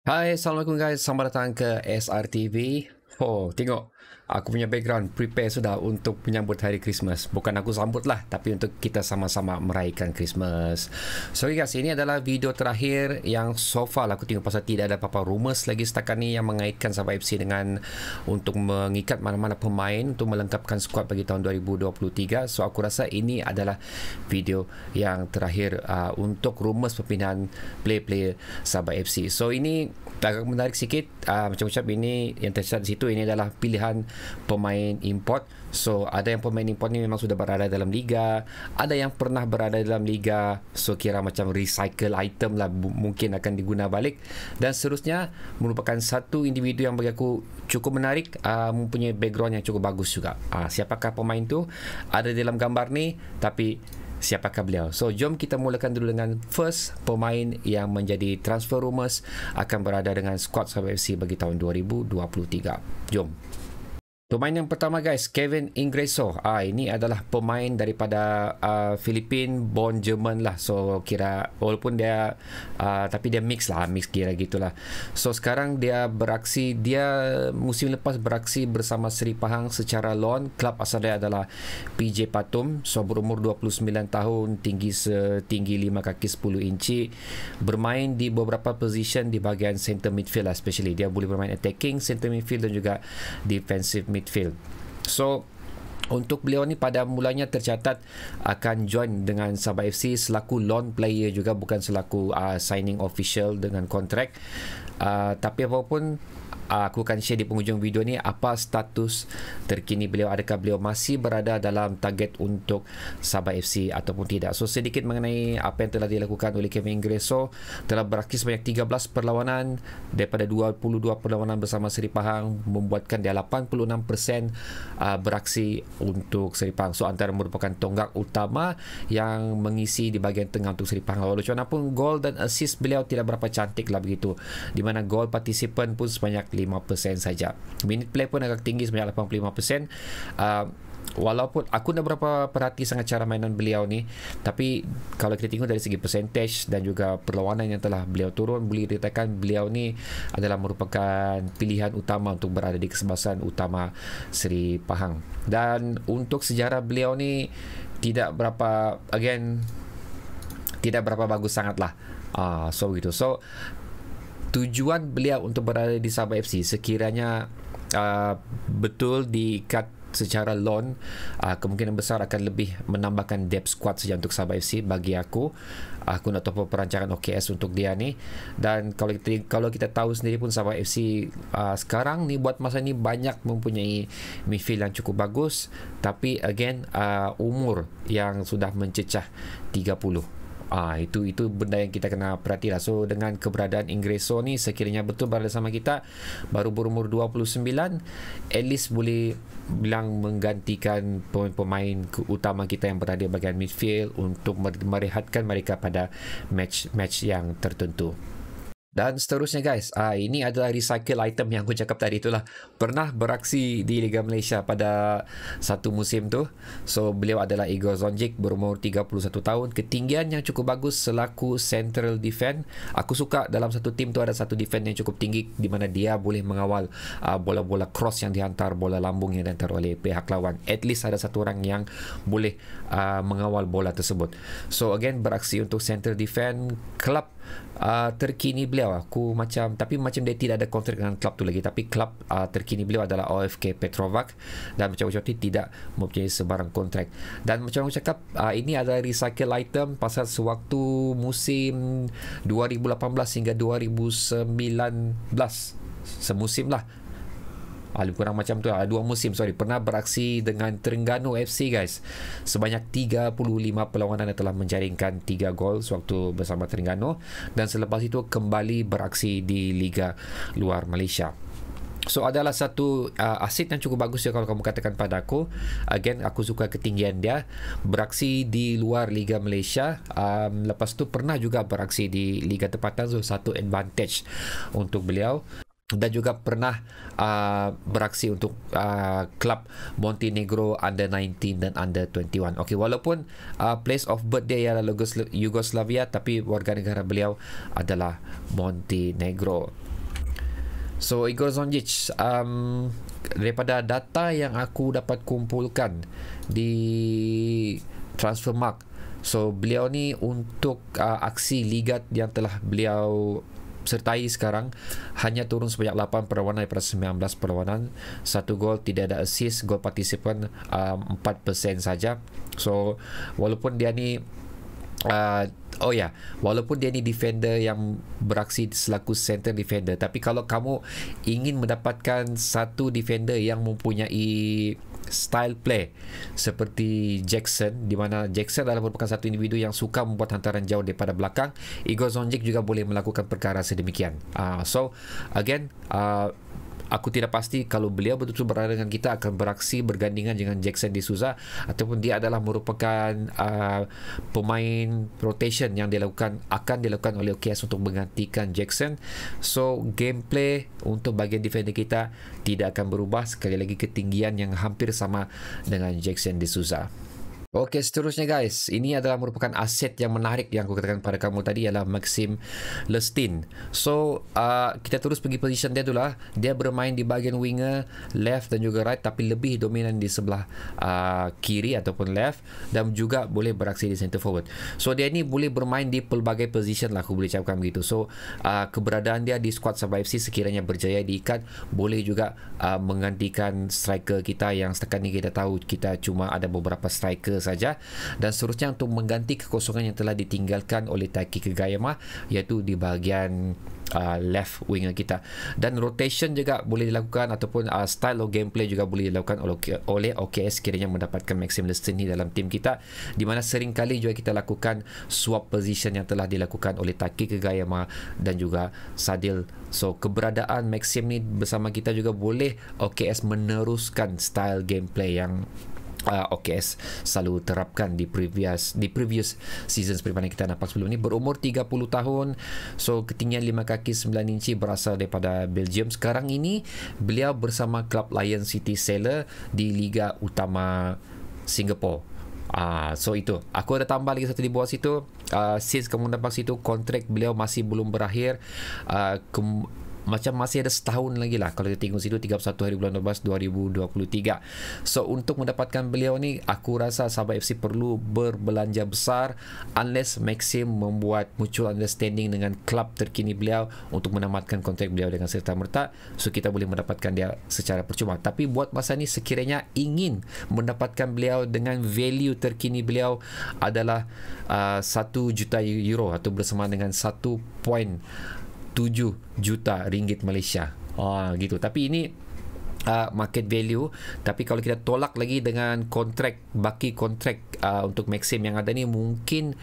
Hai, Assalamualaikum guys. Selamat datang ke SRTV. Oh, tengok. Aku punya background prepare sudah untuk menyambut hari Christmas. Bukan aku sambut lah, tapi untuk kita sama-sama meraihkan Christmas. Sorry guys, ini adalah video terakhir yang so far aku tengok pasal tidak ada apa-apa rumors lagi setakat ni yang mengaitkan Sabah FC dengan untuk mengikat mana-mana pemain untuk melengkapkan skuad bagi tahun 2023. So aku rasa ini adalah video yang terakhir untuk rumors perpindahan player-player Sabah FC. So ini agak menarik sikit, macam-macam ini yang tercatat di situ. Ini adalah pilihan pemain import. So ada yang pemain import ni memang sudah berada dalam liga, ada yang pernah berada dalam liga, so kira macam recycle item lah, mungkin akan diguna balik, dan seterusnya. Merupakan satu individu yang bagi aku cukup menarik, mempunyai background yang cukup bagus juga. Siapakah pemain tu? Ada dalam gambar ni, tapi siapakah beliau? So jom kita mulakan dulu dengan first pemain yang menjadi transfer rumors akan berada dengan skuad Sabah FC bagi tahun 2023. Jom. Pemain yang pertama guys, Kevin Ingreso. Ini adalah pemain daripada Filipin, born German lah. So kira walaupun dia tapi dia mix kira gitulah. So sekarang dia beraksi, dia musim lepas beraksi bersama Seri Pahang secara loan. Klub asal dia adalah PJ Patum. So berumur 29 tahun, tinggi setinggi 5 kaki 10 inci. Bermain di beberapa position di bahagian center midfield especially. Dia boleh bermain attacking, center midfield dan juga defensive midfield. So untuk beliau ni pada mulanya tercatat akan join dengan Sabah FC selaku loan player juga, bukan selaku signing official dengan kontrak. Tapi apapun, aku akan share di penghujung video ni apa status terkini beliau, adakah beliau masih berada dalam target untuk Sabah FC ataupun tidak. So sedikit mengenai apa yang telah dilakukan oleh Kevin Ingreso. Telah beraksi sebanyak 13 perlawanan daripada 22 perlawanan bersama Seri Pahang, membuatkan dia 86% beraksi untuk Seri Pahang. So antara merupakan tonggak utama yang mengisi di bahagian tengah untuk Seri Pahang. Walau macam mana pun, gol dan assist beliau tidak berapa cantik lah begitu, di mana gol partisipan pun sebanyak 5% saja. Minute play pun agak tinggi sebanyak 85%. Walaupun aku dah berapa perhati sangat cara mainan beliau ni, tapi kalau kita tengok dari segi percentage dan juga perlawanan yang telah beliau turun, boleh dikatakan beliau ni adalah merupakan pilihan utama untuk berada di kesebelasan utama Seri Pahang. Dan untuk sejarah beliau ni tidak berapa bagus sangat lah. So begitu. So tujuan beliau untuk berada di Sabah FC sekiranya betul diikat secara loan, kemungkinan besar akan lebih menambahkan depth squad saja untuk Sabah FC bagi aku. Aku nak tahu perancangan OKS untuk dia ni. Dan kalau kita tahu sendiri pun, Sabah FC sekarang ni buat masa ni banyak mempunyai midfield yang cukup bagus, tapi again umur yang sudah mencecah 30. Itu benda yang kita kena perhatikan. So dengan keberadaan Ingreso ni, sekiranya betul berada sama kita, baru berumur 29, at least boleh bilang menggantikan pemain-pemain utama kita yang berada bahagian midfield untuk merehatkan mereka pada match yang tertentu. Dan seterusnya guys, ini adalah recycle item yang aku cakap tadi itulah. Pernah beraksi di Liga Malaysia pada satu musim tu. So beliau adalah Igor Zonjic, berumur 31 tahun, ketinggian yang cukup bagus selaku central defend. Aku suka dalam satu tim tu ada satu defend yang cukup tinggi, di mana dia boleh mengawal bola-bola cross yang dihantar, bola lambung yang dihantar oleh pihak lawan. At least ada satu orang yang boleh mengawal bola tersebut. So again, beraksi untuk central defend. Klub terkini beliau tapi macam dia tidak ada kontrak dengan klub tu lagi, tapi klub terkini beliau adalah OFK Petrovac, dan macam tidak mempunyai sebarang kontrak. Dan macam aku cakap, ini adalah recycle item pasal sewaktu musim 2018 hingga 2019, semusim lah, lebih kurang macam tu, 2 musim pernah beraksi dengan Terengganu FC guys. Sebanyak 35 perlawanan yang telah menjaringkan 3 gol sewaktu bersama Terengganu, dan selepas itu kembali beraksi di Liga luar Malaysia. So adalah satu aset yang cukup bagus ya kalau kamu katakan pada aku. Again, aku suka ketinggian dia. Beraksi di luar Liga Malaysia, lepas tu pernah juga beraksi di Liga Tempatan, so satu advantage untuk beliau. Dan juga pernah beraksi untuk klub Montenegro Under 19 dan Under 21. Okey, walaupun place of birth dia ialah Yugoslavia, tapi warga negara beliau adalah Montenegro. So Igor Zonjic, daripada data yang aku dapat kumpulkan di Transfermarkt, so beliau ni untuk aksi liga yang telah beliau sertai sekarang hanya turun sebanyak 8 perlawanan daripada 19 perlawanan, 1 gol, tidak ada assist, gol partisipan 4% saja. So walaupun dia ni walaupun dia ni defender yang beraksi selaku center defender, tapi kalau kamu ingin mendapatkan satu defender yang mempunyai style play seperti Jackson, di mana Jackson adalah merupakan satu individu yang suka membuat hantaran jauh daripada belakang, Igor Zonjic juga boleh melakukan perkara sedemikian. So again, aku tidak pasti kalau beliau betul-betul berada dengan kita akan beraksi bergandingan dengan Jackson D'Souza, ataupun dia adalah merupakan pemain rotation yang akan dilakukan oleh OKS untuk menggantikan Jackson. So gameplay untuk bahagian defender kita tidak akan berubah, sekali lagi ketinggian yang hampir sama dengan Jackson D'Souza. Okey, seterusnya guys, ini adalah merupakan aset yang menarik yang aku katakan pada kamu tadi, ialah Maxim Lestin. So kita terus pergi position dia dulu lah. Dia bermain di bahagian winger, left dan juga right, tapi lebih dominan di sebelah kiri ataupun left, dan juga boleh beraksi di center forward. So dia ni boleh bermain di pelbagai position lah, aku boleh cakapkan begitu. So keberadaan dia di skuad Sabah FC sekiranya berjaya diikat, boleh juga menggantikan striker kita yang setakat ni kita tahu kita cuma ada beberapa striker saja, dan seterusnya untuk mengganti kekosongan yang telah ditinggalkan oleh Taiki Kagayama, iaitu di bahagian left winger kita. Dan rotation juga boleh dilakukan, ataupun style of gameplay juga boleh dilakukan oleh OKS sekiranya mendapatkan Maxim Lestin ni dalam tim kita, di mana sering kali juga kita lakukan swap position yang telah dilakukan oleh Taiki Kagayama dan juga Sadil. So keberadaan Maxim ni bersama kita juga boleh OKS meneruskan style gameplay yang OKS selalu terapkan di previous season seperti mana kita nampak sebelum ni. Berumur 30 tahun, so ketinggian 5 kaki 9 inci, berasal daripada Belgium. Sekarang ini beliau bersama klub Lion City Sailor di Liga Utama Singapura. So itu, aku ada tambah lagi satu di bawah situ. Since kamu nampak situ, kontrak beliau masih belum berakhir, macam masih ada setahun lagi lah kalau kita tengok situ, 31 hari bulan 12 2023. So untuk mendapatkan beliau ni, aku rasa Sabah FC perlu berbelanja besar, unless Maxim membuat mutual understanding dengan klub terkini beliau untuk menamatkan kontrak beliau dengan serta-merta. So kita boleh mendapatkan dia secara percuma. Tapi buat masa ni, sekiranya ingin mendapatkan beliau dengan value terkini beliau adalah 1 juta euro, atau bersama dengan 1.7 juta ringgit Malaysia. Gitu. Tapi ini market value. Tapi kalau kita tolak lagi dengan baki kontrak untuk Maxim yang ada ni, mungkin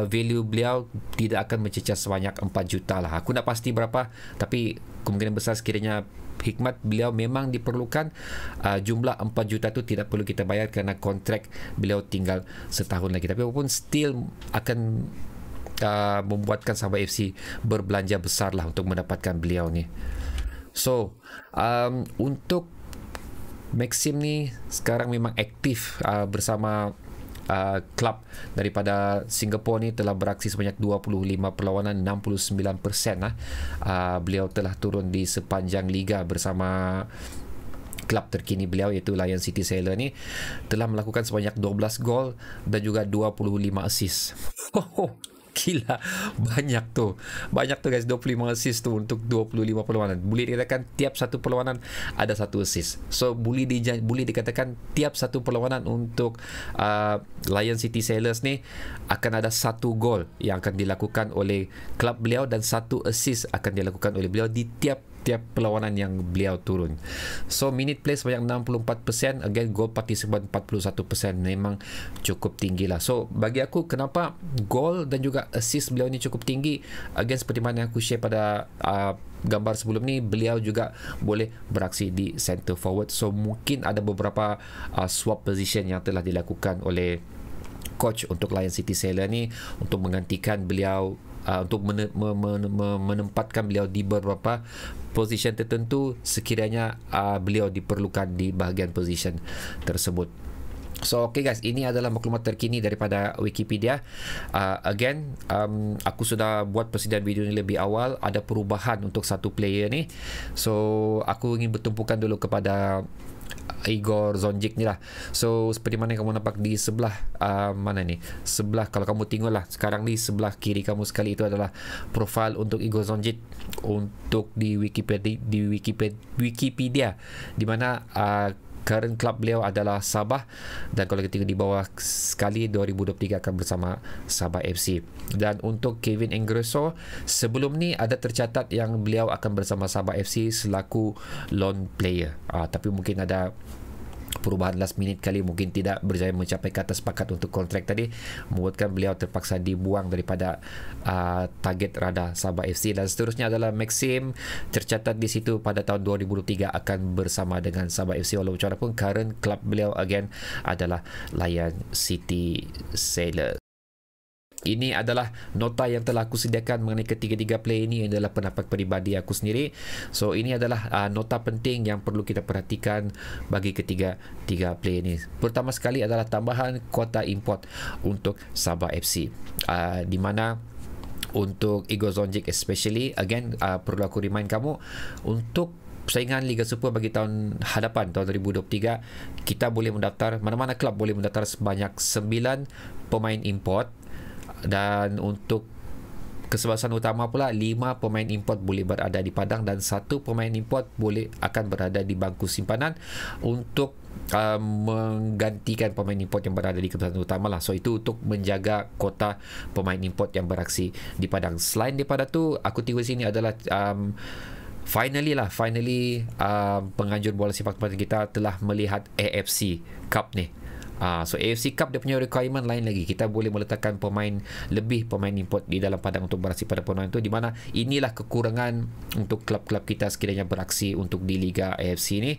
value beliau tidak akan mencecah sebanyak 4 juta lah. Aku nak pasti berapa, tapi kemungkinan besar sekiranya hikmat beliau memang diperlukan, jumlah 4 juta tu tidak perlu kita bayar kerana kontrak beliau tinggal setahun lagi. Tapi walaupun still akan membuatkan Sabah FC berbelanja besar lah untuk mendapatkan beliau ni. So untuk Maxim ni sekarang memang aktif bersama klub daripada Singapura ni, telah beraksi sebanyak 25 perlawanan, 69%. Beliau telah turun di sepanjang liga bersama klub terkini beliau, iaitu Lion City Sailor ni, telah melakukan sebanyak 12 gol dan juga 25 assist. Gila, banyak tu guys, 25 assist tu untuk 25 perlawanan. Boleh dikatakan tiap satu perlawanan ada satu assist. So boleh dikatakan tiap satu perlawanan untuk Lion City Sailors ni akan ada satu gol yang akan dilakukan oleh klub beliau, dan satu assist akan dilakukan oleh beliau di tiap perlawanan yang beliau turun. So minute play sebanyak 64%, again goal participant 41%, memang cukup tinggi lah. So bagi aku, kenapa gol dan juga assist beliau ni cukup tinggi, again seperti mana aku share pada gambar sebelum ni, beliau juga boleh beraksi di center forward. So mungkin ada beberapa swap position yang telah dilakukan oleh coach untuk Lion City Sailor ni untuk menggantikan beliau, untuk menempatkan beliau di beberapa position tertentu sekiranya beliau diperlukan di bahagian position tersebut. So okay guys, ini adalah maklumat terkini daripada Wikipedia. Again, aku sudah buat persediaan video ni lebih awal. Ada perubahan untuk satu player ni. So aku ingin bertumpukan dulu kepada Igor Zonjic ni lah. So seperti mana kamu nampak di sebelah mana ni? Sebelah, kalau kamu tengok lah sekarang ni, sebelah kiri kamu sekali itu adalah profil untuk Igor Zonjic untuk di Wikipedia, di mana current club beliau adalah Sabah, dan kalau kita tengok di bawah sekali 2023 akan bersama Sabah FC. Dan untuk Kevin Engreso, sebelum ni ada tercatat yang beliau akan bersama Sabah FC selaku loan player, tapi mungkin ada perubahan last minute kali, mungkin tidak berjaya mencapai kata sepakat untuk kontrak tadi, membuatkan beliau terpaksa dibuang daripada target radar Sabah FC. Dan seterusnya adalah Maxim, tercatat di situ pada tahun 2023 akan bersama dengan Sabah FC, walaupun macam mana pun current club beliau again adalah Lion City Sailors. Ini adalah nota yang telah aku sediakan mengenai ketiga-tiga player ini. Ini adalah pendapat peribadi aku sendiri. So ini adalah nota penting yang perlu kita perhatikan bagi ketiga-tiga player ini. Pertama sekali adalah tambahan kuota import untuk Sabah FC, di mana untuk Igor Zonjic especially, again perlu aku remind kamu, untuk persaingan Liga Super bagi tahun hadapan, tahun 2023, kita boleh mendaftar, mana-mana klub boleh mendaftar sebanyak 9 pemain import. Dan untuk kesebelasan utama pula, 5 pemain import boleh berada di padang dan 1 pemain import akan berada di bangku simpanan untuk menggantikan pemain import yang berada di kesebelasan utama lah. So itu untuk menjaga kota pemain import yang beraksi di padang. Selain daripada tu, aku tengok sini adalah finally penganjur bola sepak takraw kita telah melihat AFC Cup ni. So AFC Cup dia punya requirement lain lagi. Kita boleh meletakkan pemain import di dalam padang untuk beraksi pada perlawanan itu, di mana inilah kekurangan untuk klub-klub kita sekiranya beraksi untuk di Liga AFC ni,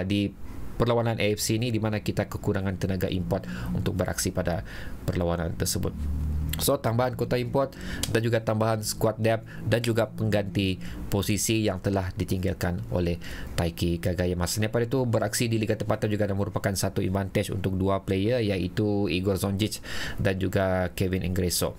di perlawanan AFC ni, di mana kita kekurangan tenaga import untuk beraksi pada perlawanan tersebut. So tambahan kota import dan juga tambahan squad depth dan juga pengganti posisi yang telah ditinggalkan oleh Taiki Kagayama. Selain daripada itu, beraksi di Liga Tempatan juga merupakan satu advantage untuk dua player, iaitu Igor Zonjic dan juga Kevin Engreso.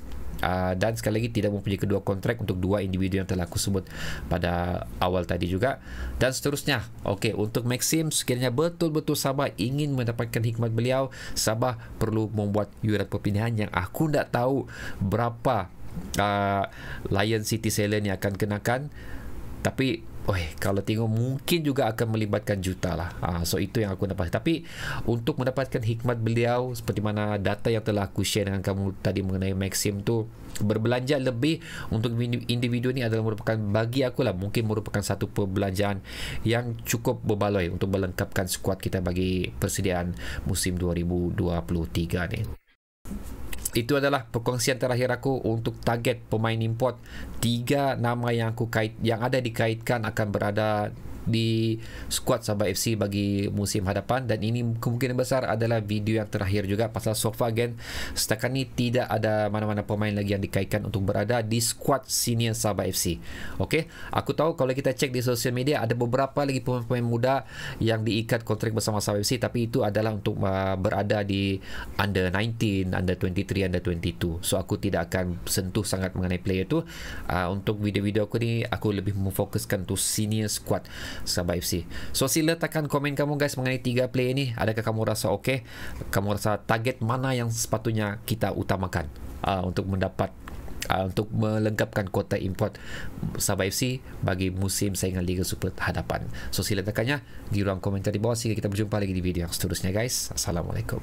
Dan sekali lagi tidak mempunyai kedua kontrak untuk dua individu yang telah aku sebut pada awal tadi juga. Dan seterusnya, okey, untuk Maxim, sekiranya betul-betul Sabah ingin mendapatkan hikmat beliau, Sabah perlu membuat yuran perpindahan yang aku tak tahu berapa Lion City Sailors ni akan kenakan, tapi kalau tengok mungkin juga akan melibatkan juta lah. So itu yang aku dapat. Tapi untuk mendapatkan hikmat beliau, seperti mana data yang telah aku share dengan kamu tadi mengenai Maxim tu, berbelanja lebih untuk individu ni adalah merupakan, bagi aku lah, mungkin merupakan satu perbelanjaan yang cukup berbaloi untuk melengkapkan skuad kita bagi persediaan musim 2023 ni. Itu adalah perkongsian terakhir aku untuk target pemain import. 3 nama yang ada dikaitkan akan berada di skuad Sabah FC bagi musim hadapan, dan ini kemungkinan besar adalah video yang terakhir juga, pasal so far again setakat ni tidak ada mana-mana pemain lagi yang dikaitkan untuk berada di skuad senior Sabah FC. Okey, aku tahu kalau kita cek di sosial media ada beberapa lagi pemain-pemain muda yang diikat kontrak bersama Sabah FC, tapi itu adalah untuk berada di under 19, under 23, under 22. So aku tidak akan sentuh sangat mengenai player tu. Untuk video-video aku ni, aku lebih memfokuskan untuk senior squad Sabah FC. So sila tekan komen kamu guys mengenai 3 player ni. Adakah kamu rasa okey? Kamu rasa target mana yang sepatutnya kita utamakan untuk mendapat untuk melengkapkan kuota import Sabah FC bagi musim saingan Liga Super hadapan? So sila tekannya di ruang komentar di bawah, sehingga kita berjumpa lagi di video yang seterusnya guys. Assalamualaikum.